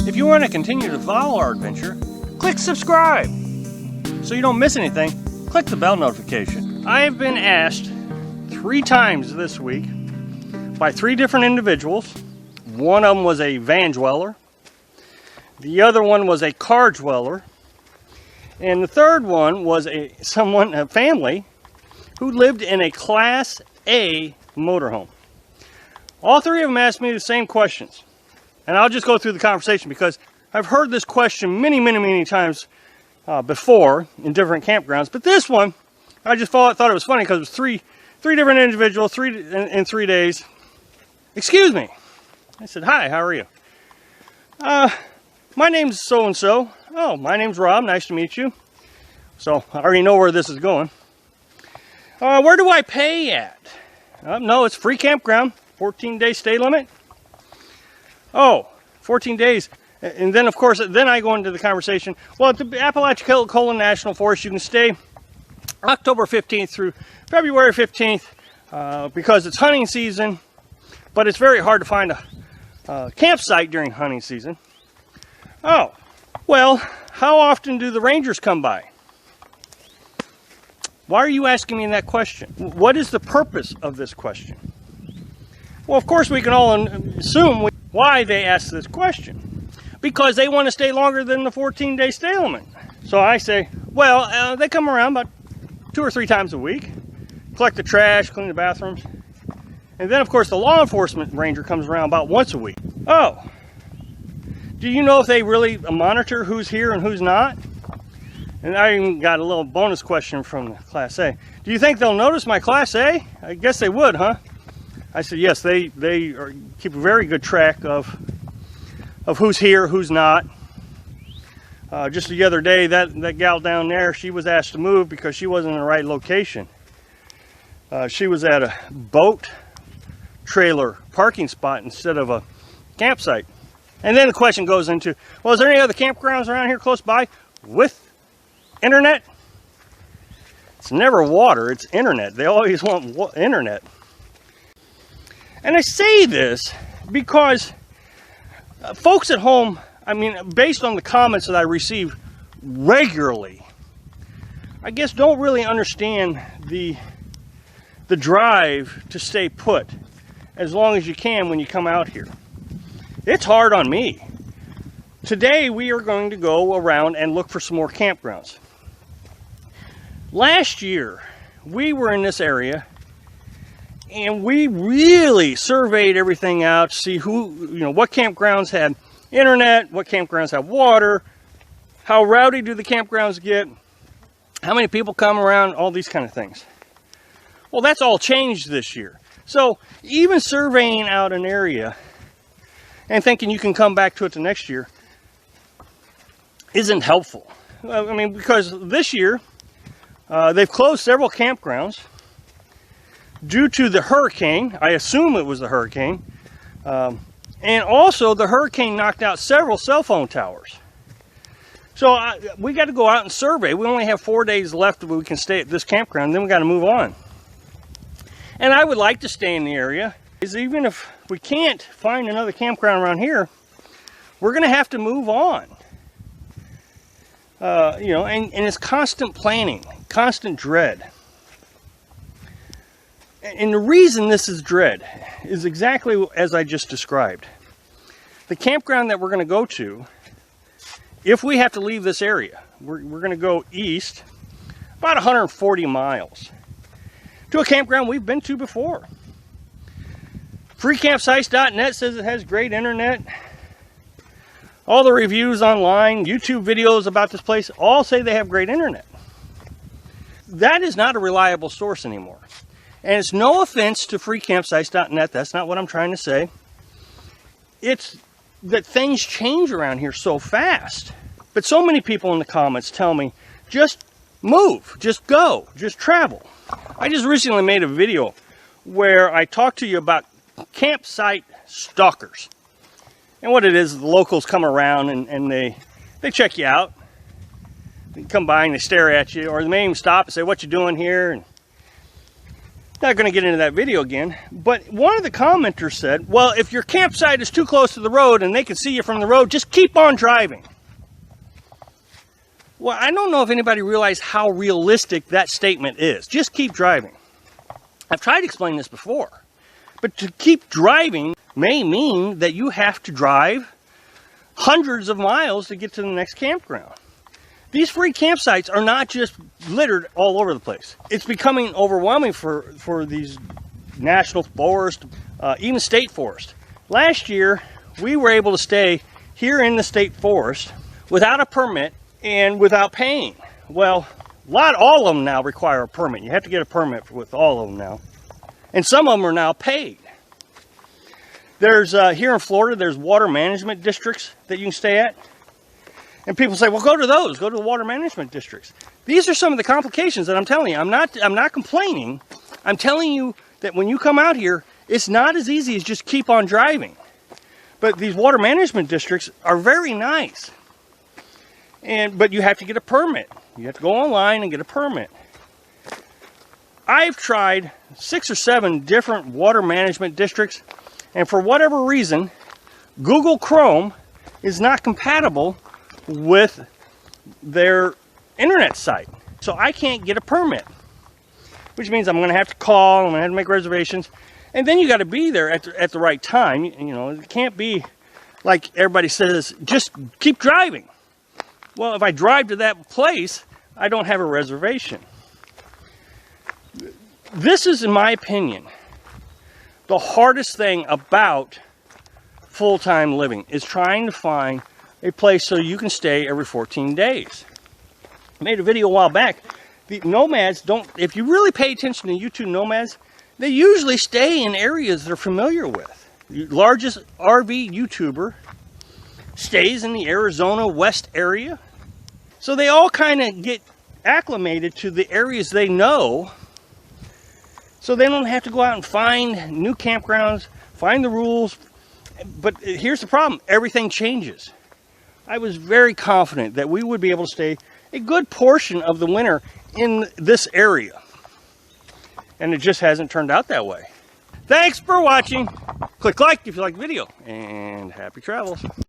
If you want to continue to follow our adventure, click subscribe. So you don't miss anything, click the bell notification. I have been asked 3 times this week by 3 different individuals. One of them was a van dweller, the other one was a car dweller, and the third one was a family who lived in a Class A motorhome. All 3 of them asked me the same questions. And I'll just go through the conversation because I've heard this question many times before in different campgrounds. But this one, I just thought it was funny because it was three different individuals, in 3 days. Excuse me. I said, hi, how are you? My name's so-and-so. Oh, my name's Rob. Nice to meet you. So I already know where this is going. Where do I pay at? No, it's free campground. 14-day stay limit. Oh, 14 days. And then, of course, I go into the conversation. Well, at the Apalachicola National Forest, you can stay October 15th through February 15th because it's hunting season, but it's very hard to find a campsite during hunting season. Oh, well, how often do the rangers come by? Why are you asking me that question? What is the purpose of this question? Well, of course, we can all assume why they ask this question. Because they want to stay longer than the 14-day stay limit. So I say, well, they come around about 2 or 3 times a week, collect the trash, clean the bathrooms. And then, of course, the law enforcement ranger comes around about once a week. Oh, do you know if they really monitor who's here and who's not? And I even got a little bonus question from the Class A. Do you think they'll notice my Class A? I guess they would, huh? I said, yes, they keep a very good track of who's here, who's not. Just the other day, that gal down there, she was asked to move because she wasn't in the right location. She was at a boat trailer parking spot instead of a campsite. And then the question goes into, well, is there any other campgrounds around here close by with internet? It's never water, it's internet. They always want internet. And I say this because folks at home, I mean, based on the comments that I receive regularly, I guess don't really understand the drive to stay put as long as you can when you come out here. It's hard on me. Today we are going to go around and look for some more campgrounds. Last year we were in this area and we really surveyed everything out to see what campgrounds had internet, what campgrounds have water, how rowdy do the campgrounds get, how many people come around, all these kind of things. Well, that's all changed this year. So even surveying out an area and thinking you can come back to it the next year isn't helpful. I mean, because this year they've closed several campgrounds due to the hurricane. I assume it was the hurricane. And also the hurricane knocked out several cell phone towers. So we got to go out and survey. We only have 4 days left that we can stay at this campground. Then we got to move on. And I would like to stay in the area. Even if we can't find another campground around here, we're going to have to move on. And it's constant planning, constant dread. And the reason this is dread is exactly as I just described. The campground that we're going to go to, if we have to leave this area, we're going to go east about 140 miles to a campground we've been to before. Freecampsites.net says it has great internet. All the reviews online, YouTube videos about this place, all say they have great internet. That is not a reliable source anymore. And it's no offense to freecampsites.net. That's not what I'm trying to say. It's that things change around here so fast. But so many people in the comments tell me, just move, just go, just travel. I just recently made a video where I talked to you about campsite stalkers. And what it is, the locals come around and they check you out. They come by and they stare at you, or they may even stop and say, what you doing here? And Not going to get into that video again, but one of the commenters said, well, if your campsite is too close to the road and they can see you from the road, just keep on driving. Well, I don't know if anybody realized how realistic that statement is. Just keep driving. I've tried to explain this before, but to keep driving may mean that you have to drive hundreds of miles to get to the next campground. These free campsites are not just littered all over the place. It's becoming overwhelming for these national forests, even state forest. Last year, we were able to stay here in the state forest without a permit and without paying. Well, all of them now require a permit. You have to get a permit with all of them now. And some of them are now paid. There's, here in Florida, there's water management districts that you can stay at. And people say, well, go to those. Go to the water management districts. These are some of the complications that I'm telling you. I'm not complaining. I'm telling you that when you come out here, it's not as easy as just keep on driving. But these water management districts are very nice. But you have to get a permit. You have to go online and get a permit. I've tried 6 or 7 different water management districts, and for whatever reason, Google Chrome is not compatible with their internet site. So I can't get a permit, which means I'm going to have to call, I'm going to have to make reservations, and then you got to be there at the right time. You know, it can't be like everybody says, just keep driving. Well, if I drive to that place, I don't have a reservation. This is, in my opinion, the hardest thing about full-time living is trying to find a place so you can stay every 14 days. I made a video a while back. The nomads don't, if you really pay attention to YouTube nomads, they usually stay in areas they're familiar with. The largest RV YouTuber stays in the Arizona West area. So they all kind of get acclimated to the areas they know, so they don't have to go out and find new campgrounds, find the rules. But here's the problem, everything changes. I was very confident that we would be able to stay a good portion of the winter in this area. And it just hasn't turned out that way. Thanks for watching. Click like if you like the video, and happy travels.